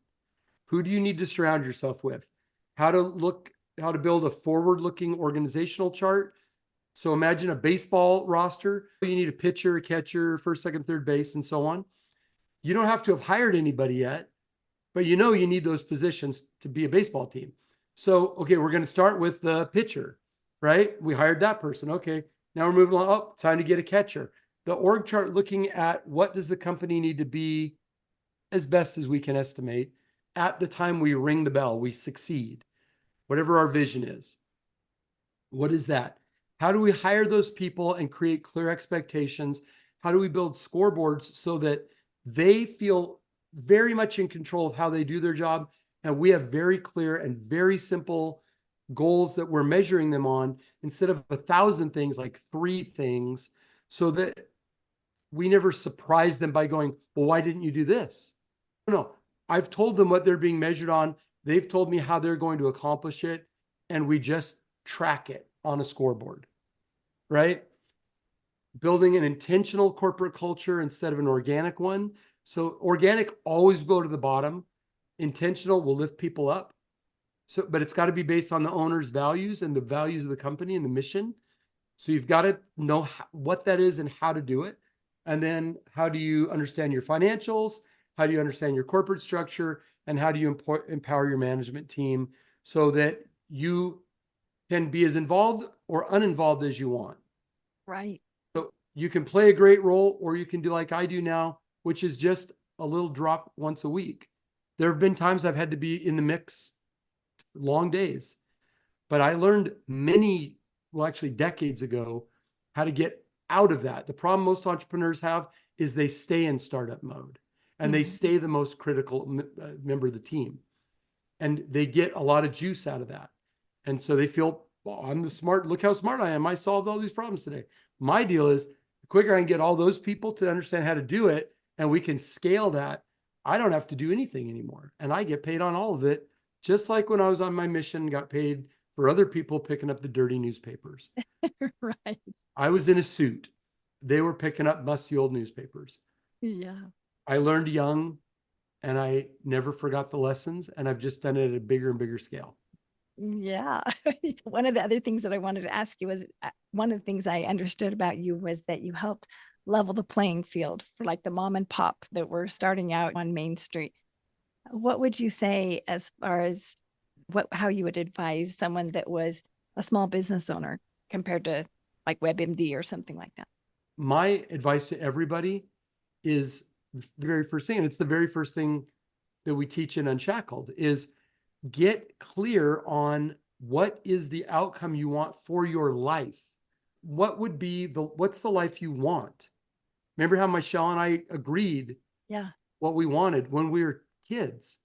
Who do you need to surround yourself with? How to build a forward-looking organizational chart. So imagine a baseball roster. You need a pitcher, a catcher, first, second, third base, and so on. You don't have to have hired anybody yet, but you need those positions to be a baseball team. So, okay, we're going to start with the pitcher, right? We hired that person. Okay, now we're moving along. Oh, time to get a catcher. The org chart looking at what does the company need to be as best as we can estimate at the time we ring the bell, we succeed, whatever our vision is. What is that? How do we hire those people and create clear expectations? How do we build scoreboards so that they feel very much in control of how they do their job? And we have very clear and very simple goals that we're measuring them on instead of 1,000 things, like 3 things, so that we never surprise them by going, well, why didn't you do this? No, I've told them what they're being measured on. They've told me how they're going to accomplish it. And we just track it on a scoreboard, right? Building an intentional corporate culture instead of an organic one. So organic always go to the bottom. Intentional will lift people up. So, but it's got to be based on the owner's values and the values of the company and the mission. So you've got to know what that is and how to do it. And then how do you understand your financials? How do you understand your corporate structure? And how do you empower your management team so that you can be as involved or uninvolved as you want? Right. So you can play a great role, or you can do like I do now, which is just a little drop once a week. There have been times I've had to be in the mix long days, but I learned actually decades ago, how to get out of that. The problem most entrepreneurs have is they stay in startup mode and they stay the most critical member of the team. And they get a lot of juice out of that. And so they feel, well, I'm the smart, look how smart I am. I solved all these problems today. My deal is the quicker I can get all those people to understand how to do it and we can scale that, I don't have to do anything anymore. And I get paid on all of it. Just like when I was on my mission, got paid for other people picking up the dirty newspapers. Right. I was in a suit. They were picking up musty old newspapers. Yeah. I learned young and I never forgot the lessons, and I've just done it at a bigger and bigger scale. Yeah. One of the other things that I wanted to ask you was one of the things I understood about you was that you helped level the playing field for like the mom and pop that were starting out on Main Street. What would you say as far as how you would advise someone that was a small business owner compared to like WebMD or something like that? My advice to everybody is the very first thing, and it's the very first thing that we teach in Unshackled, is get clear on what is the outcome you want for your life. What's the life you want? Remember how Michelle and I agreed what we wanted when we were kids,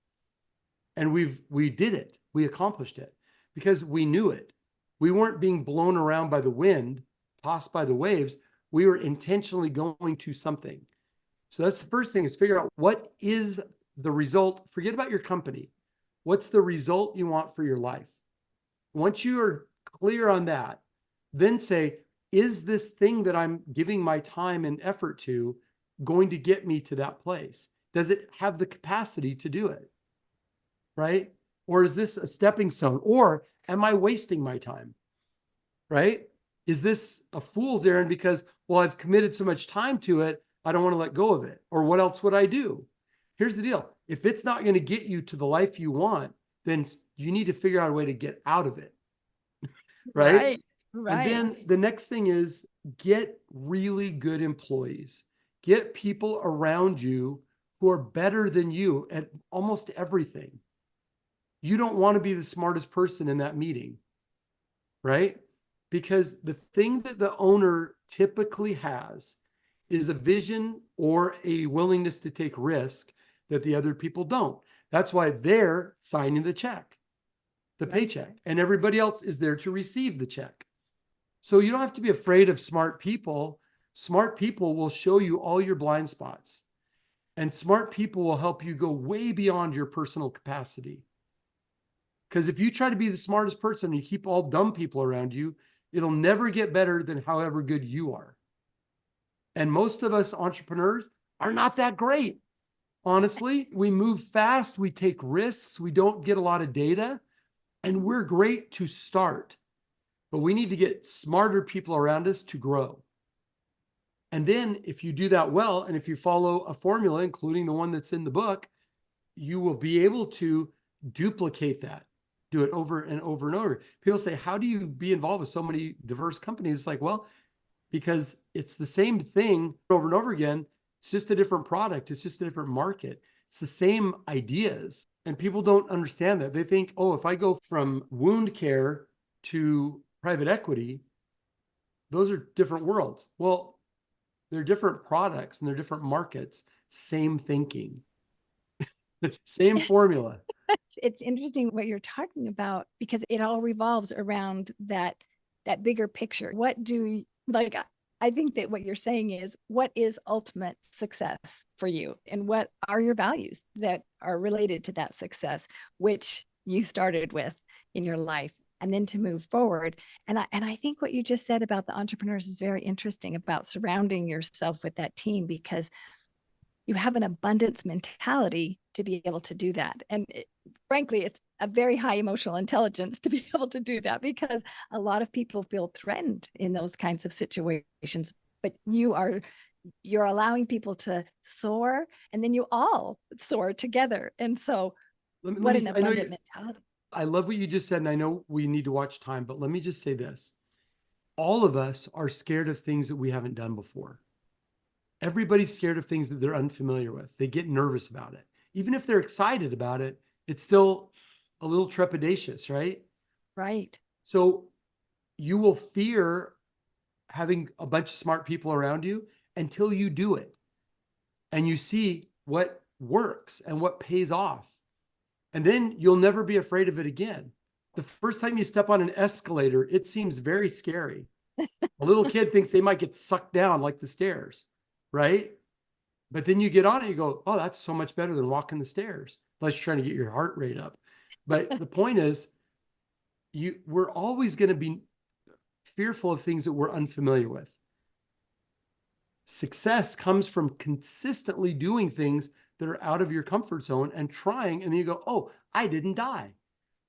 and we did it. We accomplished it because we knew it. We weren't being blown around by the wind, tossed by the waves. We were intentionally going to something. So that's the first thing, is figure out what is the result. Forget about your company. What's the result you want for your life? Once you are clear on that, then say, is this thing that I'm giving my time and effort to going to get me to that place? Does it have the capacity to do it? Right? Or is this a stepping stone? Or am I wasting my time? Right? Is this a fool's errand because, well, I've committed so much time to it, I don't want to let go of it? Or what else would I do? Here's the deal. If it's not going to get you to the life you want, then you need to figure out a way to get out of it. Right? And then the next thing is get really good employees. Get people around you who are better than you at almost everything. You don't want to be the smartest person in that meeting, right? Because the thing that the owner typically has is a vision or a willingness to take risk that the other people don't. That's why they're signing the check, the paycheck, and everybody else is there to receive the check. So you don't have to be afraid of smart people. Smart people will show you all your blind spots, and smart people will help you go way beyond your personal capacity. Because if you try to be the smartest person and you keep all dumb people around you, it'll never get better than however good you are. And most of us entrepreneurs are not that great. Honestly, we move fast, we take risks, we don't get a lot of data, and we're great to start. But we need to get smarter people around us to grow. And then if you do that well, and if you follow a formula, including the one that's in the book, you will be able to duplicate that, do it over and over and over. People say, how do you be involved with so many diverse companies? It's like, well, because it's the same thing over and over again. It's just a different product. It's just a different market. It's the same ideas. And people don't understand that. They think, oh, if I go from wound care to private equity, those are different worlds. Well, they're different products and they're different markets. Same thinking, same formula. It's interesting what you're talking about because it all revolves around that bigger picture. What do like I think that what you're saying is what is ultimate success for you and what are your values that are related to that success, which you started with in your life, and then to move forward. And I think what you just said about the entrepreneurs is very interesting about surrounding yourself with that team because you have an abundance mentality to be able to do that. And frankly, it's a very high emotional intelligence to be able to do that because a lot of people feel threatened in those kinds of situations, but you're allowing people to soar and then you all soar together. And so what an abundant mentality. I love what you just said. And I know we need to watch time, but let me just say this. All of us are scared of things that we haven't done before. Everybody's scared of things that they're unfamiliar with. They get nervous about it. Even if they're excited about it, it's still a little trepidatious, right? Right. So you will fear having a bunch of smart people around you until you do it. And you see what works and what pays off. And then you'll never be afraid of it again. The first time you step on an escalator, it seems very scary. A little kid thinks they might get sucked down like the stairs, right? But then you get on it, you go, oh, that's so much better than walking the stairs, unless you're trying to get your heart rate up. But the point is, we're always going to be fearful of things that we're unfamiliar with. Success comes from consistently doing things that are out of your comfort zone and trying, and then you go, oh, I didn't die.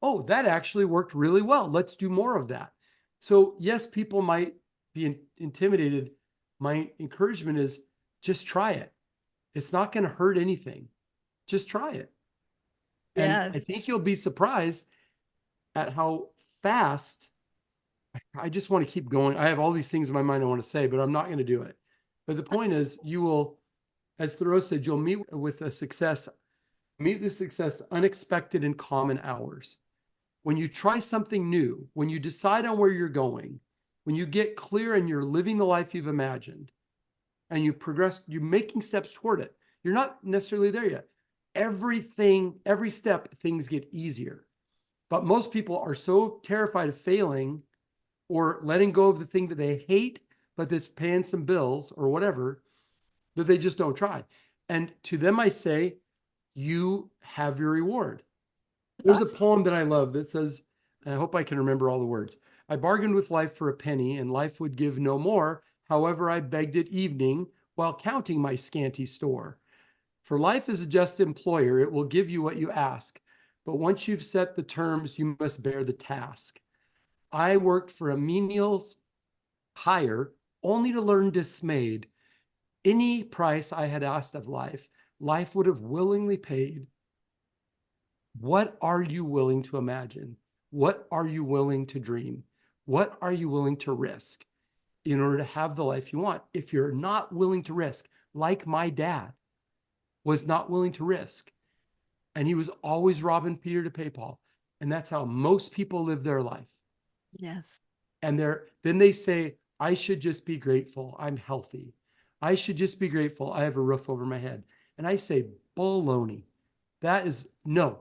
Oh, that actually worked really well. Let's do more of that. So yes, people might be intimidated. My encouragement is just try it. It's not going to hurt anything. Just try it. Yes. And I think you'll be surprised at how fast. I just want to keep going. I have all these things in my mind I want to say, but I'm not going to do it. But the point is, you will, as Thoreau said, you'll meet with success unexpected and common hours. When you try something new, when you decide on where you're going, when you get clear and you're living the life you've imagined, and you progress, you're making steps toward it. You're not necessarily there yet. Every step, things get easier. But most people are so terrified of failing or letting go of the thing that they hate, but that's paying some bills or whatever, that they just don't try. And to them, I say, you have your reward. There's a poem that I love that says, and I hope I can remember all the words. I bargained with life for a penny, and life would give no more. However, I begged at evening while counting my scanty store. For life is a just employer. It will give you what you ask. But once you've set the terms, you must bear the task. I worked for a menial's hire only to learn dismayed. Any price I had asked of life, life would have willingly paid. What are you willing to imagine? What are you willing to dream? What are you willing to risk in order to have the life you want? If you're not willing to risk, like my dad was not willing to risk, and he was always robbing Peter to pay Paul. And that's how most people live their life. Yes. And then they say, I should just be grateful. I'm healthy. I should just be grateful I have a roof over my head. And I say, baloney. That is no.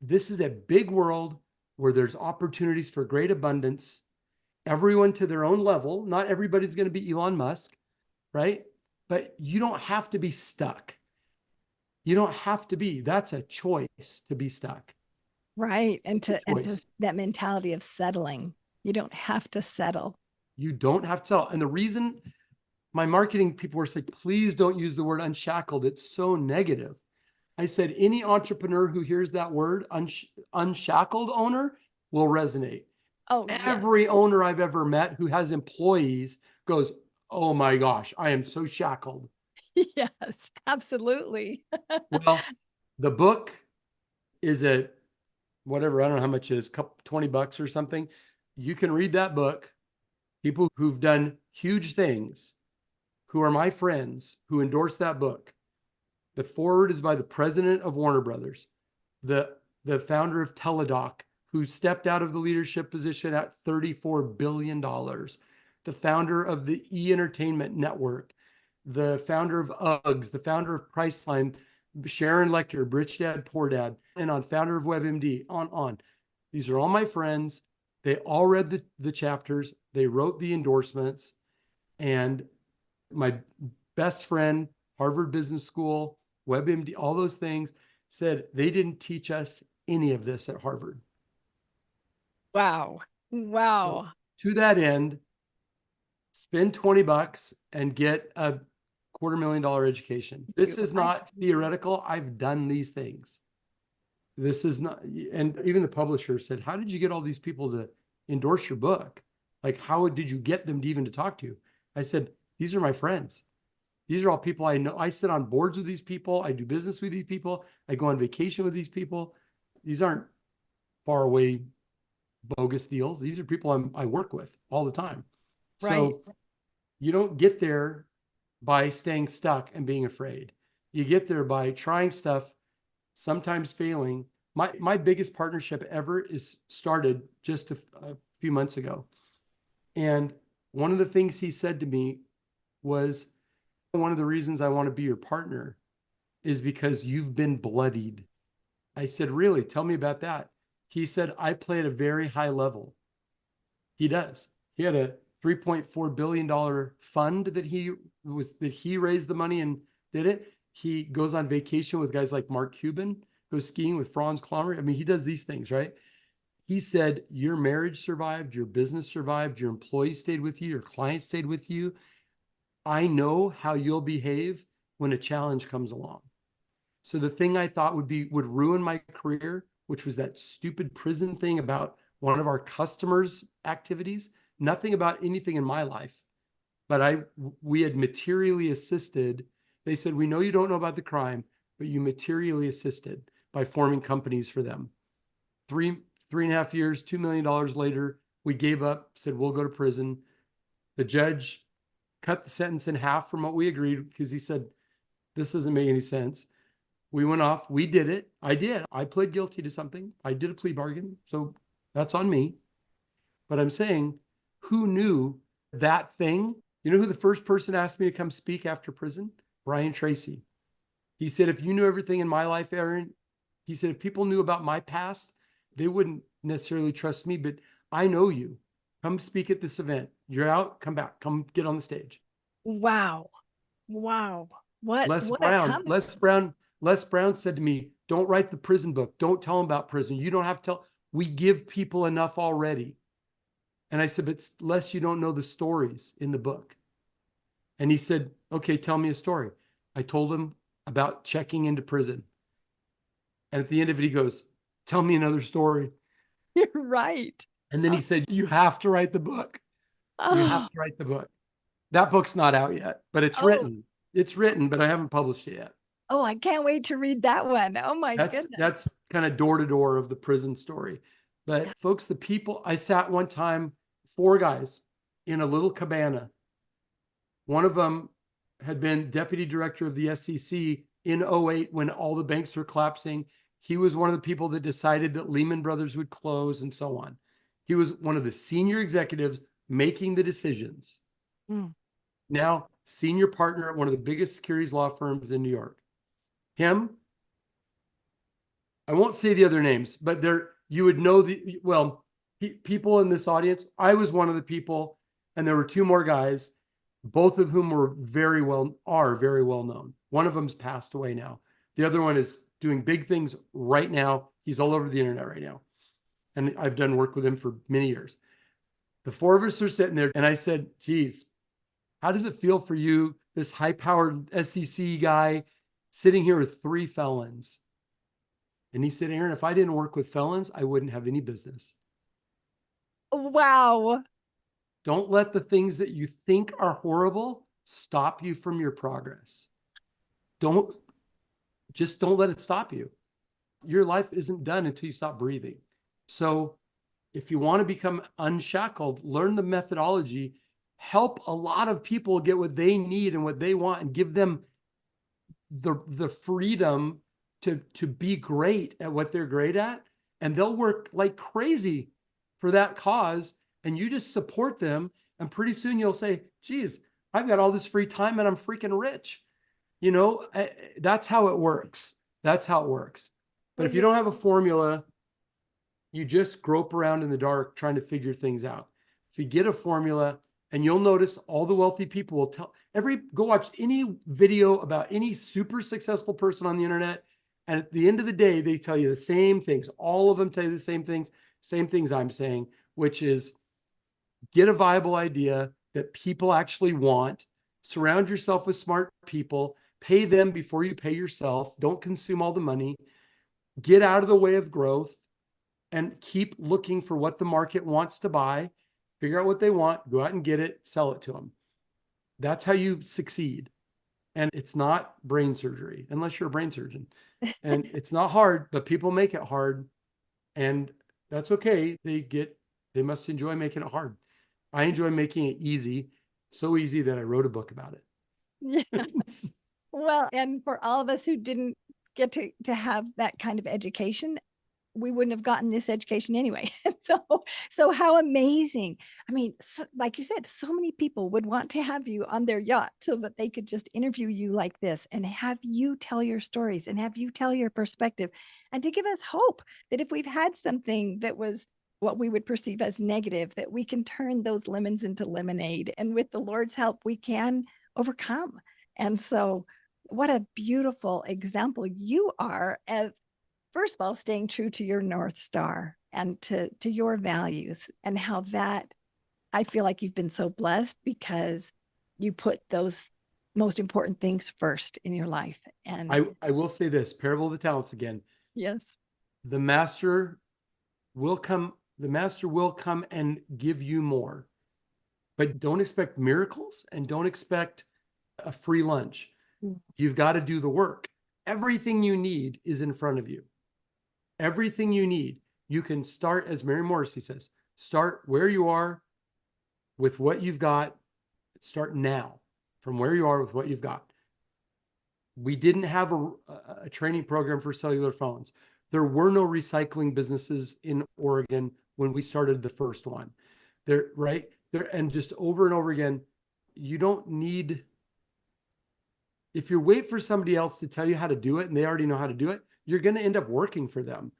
This is a big world where there's opportunities for great abundance, everyone to their own level. Not everybody's going to be Elon Musk, right? But you don't have to be stuck. You don't have to be. That's a choice to be stuck. Right. And It's a to choice. that mentality of settling. You don't have to settle. You don't have to sell. And the reason my marketing people were saying, please don't use the word unshackled. It's so negative. I said, any entrepreneur who hears that word, unshackled owner, will resonate. Oh, yes. Every owner I've ever met who has employees goes, oh my gosh, I am so shackled. Yes, absolutely. Well, the book is a whatever, I don't know how much it is, couple $20 or something. You can read that book. People who've done huge things, who are my friends, who endorse that book. The foreword is by the president of Warner Brothers, the founder of Teladoc, who stepped out of the leadership position at $34 billion, the founder of the E-Entertainment Network, the founder of Uggs, the founder of Priceline, Sharon Lecter, Rich Dad, Poor Dad, and on founder of WebMD, on. These are all my friends. They all read the chapters. They wrote the endorsements. And my best friend, Harvard Business School, WebMD, all those things, said they didn't teach us any of this at Harvard. Wow. Wow. So to that end, spend $20 and get a $250,000 education. This is not theoretical. I've done these things. This is not, and even the publisher said, how did you get all these people to endorse your book? Like, how did you get them to even to talk to you? I said, these are my friends. These are all people I know. I sit on boards with these people. I do business with these people. I go on vacation with these people. These aren't far away bogus deals. These are people I work with all the time. Right. So you don't get there by staying stuck and being afraid. You get there by trying stuff, sometimes failing. My biggest partnership ever is started just a few months ago. And one of the things he said to me was, one of the reasons I want to be your partner is because you've been bloodied. I said, really? Tell me about that. He said, I play at a very high level. He does. He had a $3.4 billion fund that he raised the money and did it. He goes on vacation with guys like Mark Cuban, goes skiing with Franz Klammer. I mean, he does these things, right? He said, your marriage survived, your business survived, your employees stayed with you, your clients stayed with you. I know how you'll behave when a challenge comes along. So the thing I thought would ruin my career, which was that stupid prison thing about one of our customers' activities, nothing about anything in my life, but we had materially assisted. They said, we know you don't know about the crime, but you materially assisted by forming companies for them. 3.5 years, $2 million later, we gave up, said, we'll go to prison. The judge cut the sentence in half from what we agreed because he said, this doesn't make any sense. We went off. We did it. I did. I pled guilty to something. I did a plea bargain. So that's on me. But I'm saying, who knew that thing? You know who the first person asked me to come speak after prison? Brian Tracy. He said, if you knew everything in my life, Aaron, he said, if people knew about my past, they wouldn't necessarily trust me, but I know you. Come speak at this event. You're out, come back, come get on the stage. Wow. Wow. What Les a Brown, comment. Les Brown said to me, don't write the prison book. Don't tell them about prison. You don't have to tell. We give people enough already. And I said, but Les, you don't know the stories in the book. And he said, okay, tell me a story. I told him about checking into prison. And at the end of it, he goes, tell me another story. You're right. And then he said, you have to write the book. You have Oh, to write the book. That book's not out yet, but it's oh, written. It's written, but I haven't published it yet. oh, I can't wait to read that one. Oh my goodness. That's kind of door to door of the prison story. But folks, the people, I sat one time, 4 guys in a little cabana. One of them had been deputy director of the SEC in 08 when all the banks were collapsing. He was one of the people that decided that Lehman Brothers would close and so on. He was one of the senior executives making the decisions. Mm. Now senior partner at one of the biggest securities law firms in New York. Him, I won't say the other names, but you would know people in this audience. I was one of the people, and there were two more guys, both of whom are very well known. One of them's passed away now. The other one is doing big things right now. He's all over the internet right now. And I've done work with him for many years. The four of us are sitting there, and I said, geez, how does it feel for you, this high-powered SEC guy, sitting here with 3 felons? And he said, Aaron, if I didn't work with felons, I wouldn't have any business. Wow. Don't let the things that you think are horrible stop you from your progress. Don't let it stop you. Your life isn't done until you stop breathing. So if you want to become unshackled, learn the methodology, help a lot of people get what they need and what they want, and give them the freedom to be great at what they're great at. And they'll work like crazy for that cause. And you just support them. And pretty soon you'll say, geez, I've got all this free time and I'm freaking rich. That's how it works. That's how it works. But if you don't have a formula, you just grope around in the dark trying to figure things out. If you get a formula, and you'll notice all the wealthy people will go watch any video about any super successful person on the internet. And at the end of the day, they tell you the same things. All of them tell you the same things I'm saying, which is get a viable idea that people actually want, surround yourself with smart people, pay them before you pay yourself. Don't consume all the money, get out of the way of growth, and keep looking for what the market wants to buy, figure out what they want, go out and get it, sell it to them. That's how you succeed. And it's not brain surgery, unless you're a brain surgeon. And it's not hard, but people make it hard. And that's okay. They must enjoy making it hard. I enjoy making it easy, so easy that I wrote a book about it. Yes. Well, and for all of us who didn't get to have that kind of education, we wouldn't have gotten this education anyway. So how amazing. I mean, like you said, so many people would want to have you on their yacht so that they could just interview you like this and have you tell your stories and have you tell your perspective, and to give us hope that if we've had something that was what we would perceive as negative, that we can turn those lemons into lemonade. And with the Lord's help, we can overcome. And so what a beautiful example you are of, first of all, staying true to your North Star and to your values, and how that, I feel like you've been so blessed because you put those most important things first in your life. And I will say this, parable of the talents again. yes, The master will come and give you more, but don't expect miracles and don't expect a free lunch. You've got to do the work. Everything you need is in front of you. Everything you need. You can start, as Mary Morrissey says, start where you are with what you've got. Start now from where you are with what you've got. We didn't have a training program for cellular phones. There were no recycling businesses in Oregon when we started the first one. And just over and over again, you don't need, if you wait for somebody else to tell you how to do it and they already know how to do it, you're going to end up working for them.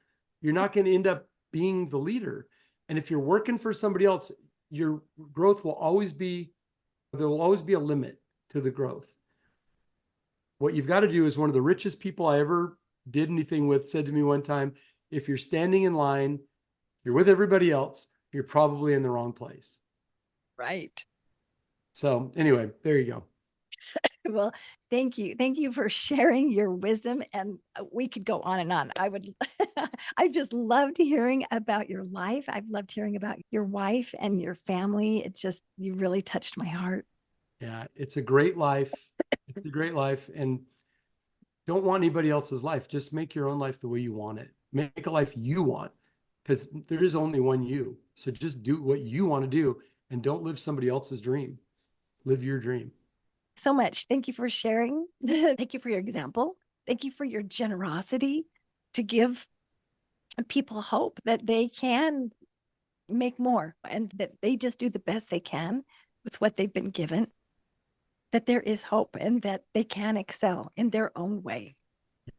You're not going to end up being the leader. And if you're working for somebody else, your growth will always be, there will always be a limit to the growth. What you've got to do is, one of the richest people I ever did anything with said to me one time, if you're standing in line, you're with everybody else, you're probably in the wrong place. right. So anyway, there you go. Well, thank you. Thank you for sharing your wisdom. And we could go on and on. I just loved hearing about your life. I've loved hearing about your wife and your family. You really touched my heart. Yeah, it's a great life. It's a great life. And don't want anybody else's life. Just make your own life the way you want it. Make a life you want, because there is only one you. So just do what you want to do and don't live somebody else's dream. Live your dream. So much. Thank you for sharing. Thank you for your example. Thank you for your generosity to give people hope that they can make more and that they just do the best they can with what they've been given. that there is hope and that they can excel in their own way.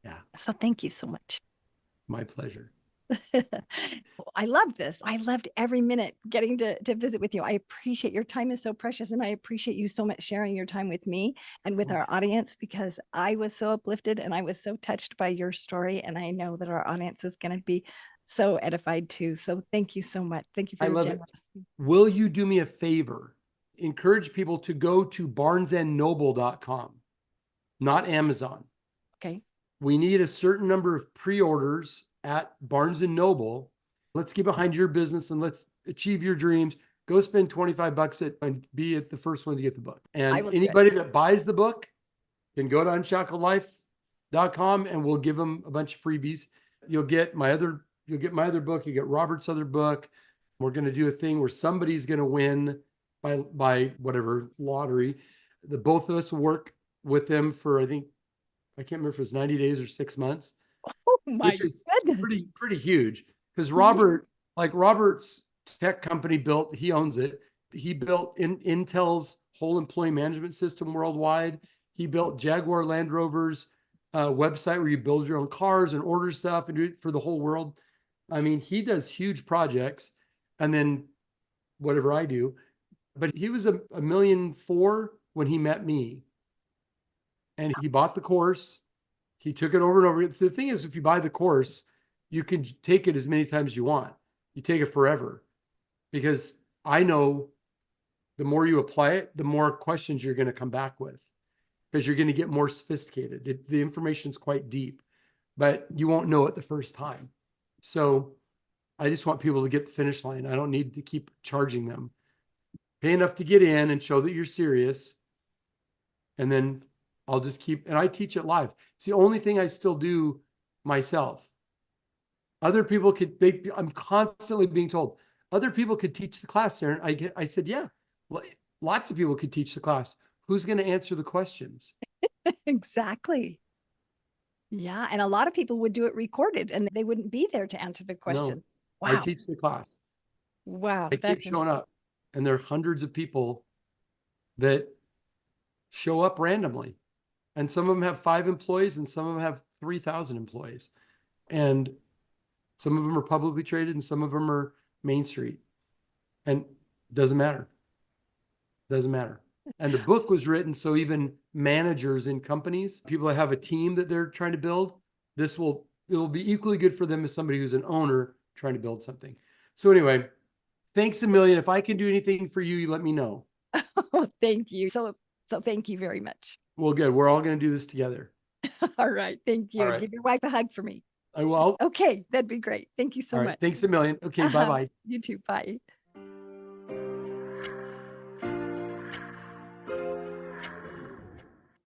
Yeah, So thank you so much. my pleasure. I love this. I loved every minute getting to visit with you. I appreciate your time is so precious. And I appreciate you so much sharing your time with me and with our audience, because I was so uplifted and I was so touched by your story. And I know that our audience is going to be so edified too. So thank you so much. Thank you for I your love it. generosity. Will you do me a favor? Encourage people to go to barnesandnoble.com, not Amazon. Okay. We need a certain number of pre-orders at Barnes and Noble. Let's get behind your business and let's achieve your dreams. Go spend 25 bucks and be at the first one to get the book. I And will do it. anybody that buys the book can go to unshackledlife.com and we'll give them a bunch of freebies. You'll get my other book, you get Robert's other book. We're going to do a thing where somebody's going to win by whatever lottery. The both of us will work with them for, I think, I can't remember if it was 90 days or 6 months, Oh my which is goodness. pretty huge. Because Yeah. Robert's tech company he owns it. He built Intel's whole employee management system worldwide. He built Jaguar Land Rover's website where you build your own cars and order stuff and do it for the whole world. I mean, he does huge projects, and then whatever I do. But he was a $1.4 million when he met me. And he bought the course. He took it over and over. The thing is, if you buy the course, you can take it as many times as you want. You take it forever, because I know the more you apply it, the more questions you're going to come back with, because you're going to get more sophisticated. The information is quite deep, but you won't know it the first time. So I just want people to get the finish line. I don't need to keep charging them. Pay enough to get in and show that you're serious. And then I'll just keep, and I teach it live. It's the only thing I still do myself. Other people I'm constantly being told, other people could teach the class there. And I said, yeah, lots of people could teach the class. Who's going to answer the questions? Exactly. Yeah. And a lot of people would do it recorded and they wouldn't be there to answer the No, questions. I Wow. teach the class. Wow. I keep showing up, and there are hundreds of people that show up randomly. And some of them have 5 employees and some of them have 3,000 employees. And some of them are publicly traded and some of them are Main Street. And it doesn't matter. Doesn't matter. And the book was written so even managers in companies, people that have a team that they're trying to build, it will be equally good for them as somebody who's an owner trying to build something. So anyway, thanks a million. If I can do anything for you, you let me know. Oh, thank you. So thank you very much. Well, good. We're all going to do this together. All right. Thank you. All And right. give your wife a hug for me. I will. Okay. That'd be great. Thank you so All right. much. Thanks a million. Okay. Bye-bye. You too. Bye.